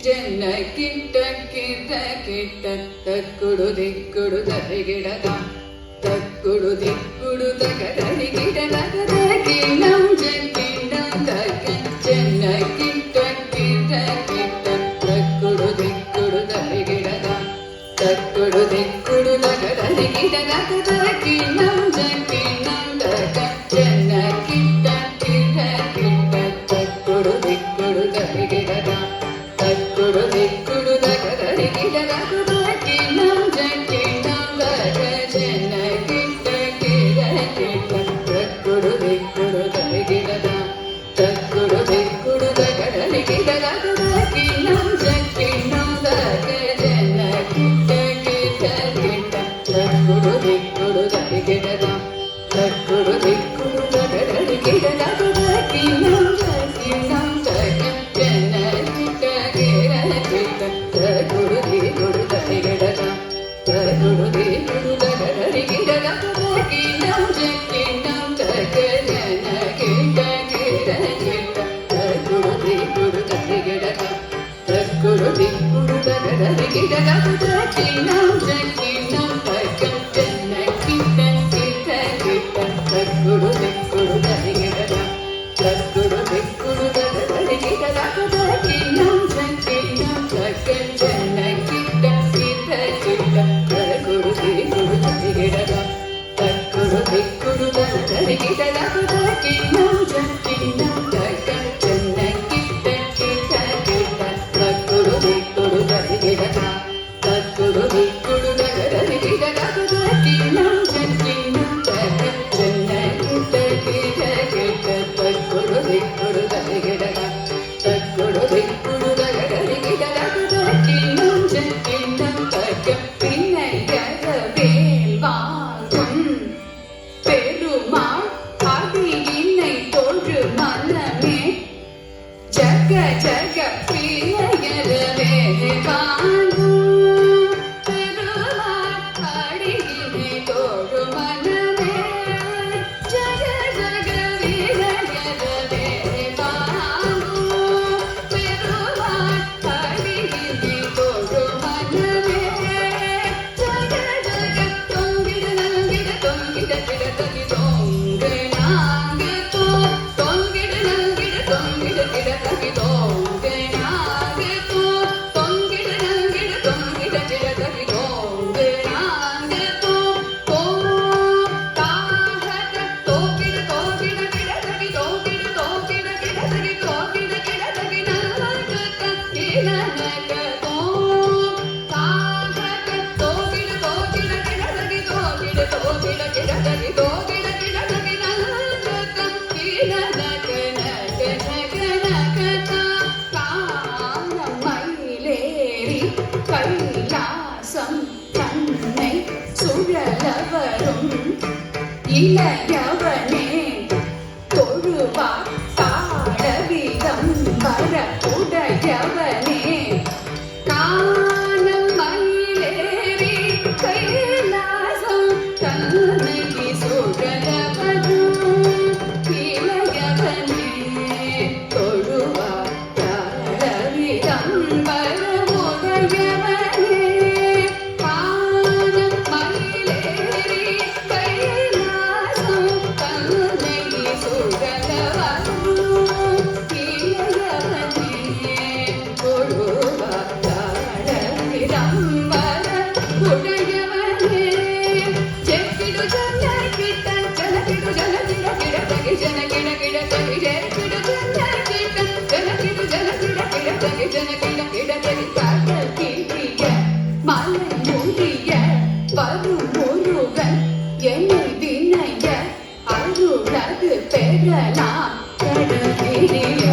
ಜನ ಕಿಟ್ಟ ಕಿಟ್ಟ ಕಿಟ್ಟ ತಕ್ಕುಡು ದಿಕ್ಕುಡು ತರಿಗಿಡದ ತಕ್ಕುಡು ದಿಕ್ಕುಡು ತಗದರಿ ಗಿಡದ ಕಿಣ್ಣಂ ಕಿಣ್ಣಂ ತಗ ಜನ ಕಿಟ್ಟ ಕಿಟ್ಟ ಕಿಟ್ಟ ತಕ್ಕುಡು ದಿಕ್ಕುಡು ತರಿಗಿಡದ ತಕ್ಕುಡು ದಿಕ್ಕುಡು ತಗದರಿ ಗಿಡದ ಕಿಣ್ಣಂ ಕಿಣ್ಣಂ ತಗ ಜನ ಕಿಟ್ಟ ಕಿಟ್ಟ ಕಿಟ್ಟ ತಕ್ಕುಡು ದಿಕ್ಕುಡು ತರಿಗಿಡದ ತಕ್ಕುಡು ದಿಕ್ಕುಡು ತಗದರಿ ಗಿಡದ ಕಿಣ್ಣಂ ಕಿಣ್ಣಂ ತಗ ಜನ ಕಿಟ್ಟ ಕಿಟ್ಟ ಕಿಟ್ಟ ತಕ್ಕುಡು ದಿಕ್ಕುಡು ತರಿಗಿಡದ ತಕ್ಕುಡು ದಿಕ್ಕುಡು ತಗದರಿ ಗಿಡದ ಕಿಣ್ಣಂ ಕಿಣ್ಣಂ ತಗ ಜನ ಕಿಟ್ಟ ಕಿಟ್ಟ ಕಿಟ್ಟ ತಕ್ಕುಡು ದಿಕ್ಕುಡು ತರಿಗಿಡದ ತಕ್ಕುಡು ದಿಕ್ಕುಡು ತಗದರಿ ಗಿಡದ ಕಿಣ್ಣಂ ಕಿಣ್ಣಂ ತಗ ಜನ ಕಿಟ್ಟ ಕಿಟ್ಟ ಕಿಟ್ಟ ತಕ್ಕುಡು ದಿಕ್ಕುಡು ತರಿಗಿಡದ ತಕ್ಕುಡು ದಿಕ್ಕುಡು ತಗದರಿ ಗಿಡದ ಕಿಣ್ಣಂ ಕಿಣ್ಣಂ ತಗ ಜನ ಕಿಟ್ಟ ಕಿಟ್ಟ ಕಿಟ್ಟ ತಕ್ಕುಡು ದಿಕ್ಕುಡು ತರಿಗಿಡದ ತಕ್ಕುಡು ದಿಕ್ಕುಡು ತಗದರಿ ಗಿಡದ ಕಿಣ್ಣಂ ಕಿಣ್ಣಂ ತಗ ಜನ ಕಿಟ್ಟ ಕಿಟ್ಟ ಕಿಟ್ಟ ತಕ್ಕುಡು ದಿಕ್ಕುಡು ತರಿಗಿಡದ ತಕ್ಕುಡು ದಿಕ್ಕುಡು ತಗದರಿ ಗಿಡದ ಕಿಣ್ಣಂ ಕಿಣ್ಣಂ ತಗ ಜನ ಕಿಟ್ಟ ಕಿಟ್ಟ ಕಿಟ್ಟ ತಕ್ಕುಡು ದಿಕ್ಕುಡು ತರಿಗಿಡದ ತಕ್ಕುಡು ದಿಕ್ಕುಡು ತಗದರಿ ಗಿಡದ ಕಿಣ್ಣಂ ಕಿಣ್ಣಂ ತಗ ಜನ ಕಿಟ್ಟ ಕಿಟ್ಟ ಕಿಟ್ಟ ತಕ್ಕುಡು ದಿಕ್ಕುಡು ತರಿಗಿಡದ ತಕ್ಕುಡು ದಿಕ್ಕುಡು ತಗದರಿ ಗಿಡದ ಕಿಣ್ಣಂ ಕಿಣ್ಣಂ ತಗ ಜನ ಕಿಟ್ಟ ಕಿಟ್ಟ ಕಿಟ್ಟ ತಕ್ಕುಡು ದಿಕ್ಕುಡು ತರಿಗಿಡದ ತಕ್ಕುಡು ದಿಕ್ಕುಡು ತಗದರಿ ಗಿಡದ ಕಿಣ್ಣಂ ಕಿಣ್ಣಂ ತಗ பின்னையர வேல்வாங்கும் பெருமாள் அடியினை தொழு மனமே ஜக ஜக பின்னையர வேல்வாங்கும் பெருமாள் அடியினை தொழு மனமே ஜக ஜக பின்னையர வேல்வாங்கும் பெருமாள் அடியினை தொழு மனமே ஜக ஜக தொங்கிட நங்கிட தொங்கிட கிடதகி தொங்கினாங்க தொங்கிட நங்கிட தொங்கிட கிடதகி தொங்கினாங்க தொங்கிட நங்கிட தொங்கிட கிடதகி தொங்கினாங்க தாஹக தோகிட தோகிட கிடதகி தோகிட தோகிட கிடதகி தோகிட கிடதகி நலக கிணனக தாஹக தோகிட தோகிட கிடதகி தோகிட தோகிட கிடதகி தோகிட கிடதகி நலக கிணனக நக நக நக காலம் மயிலேறி கைலாசம் தன்னை சுழலவரும் இளையவனே தொழுவார் தாழவிதம் வர உடையவனே காலம் மயிலேறி கைலாசம் தன்னை சுழலவரும் இளையவனே தொழுவார் தாழவிதம் வர உடையவனே காலம் மயிலேறி கைலாசம் தன்னை சுழலவரும் இளையவனே தொழுவார் தாழவிதம் வர உடையவனே ஜெக்கிடு ஜன கிட்ட ஜனகிடு ஜனகிட கிடதகி ஜனகிட கிடதகி ஜெக்கிடு ஜன கிட்ட ஜனகிடு ஜனகிட கிடதகி ஜனகிட கிடதகி காட்டிய மலை மூடிய வரும் முருகன் என்னை வினைய அருளது பெறலாம் கடலில்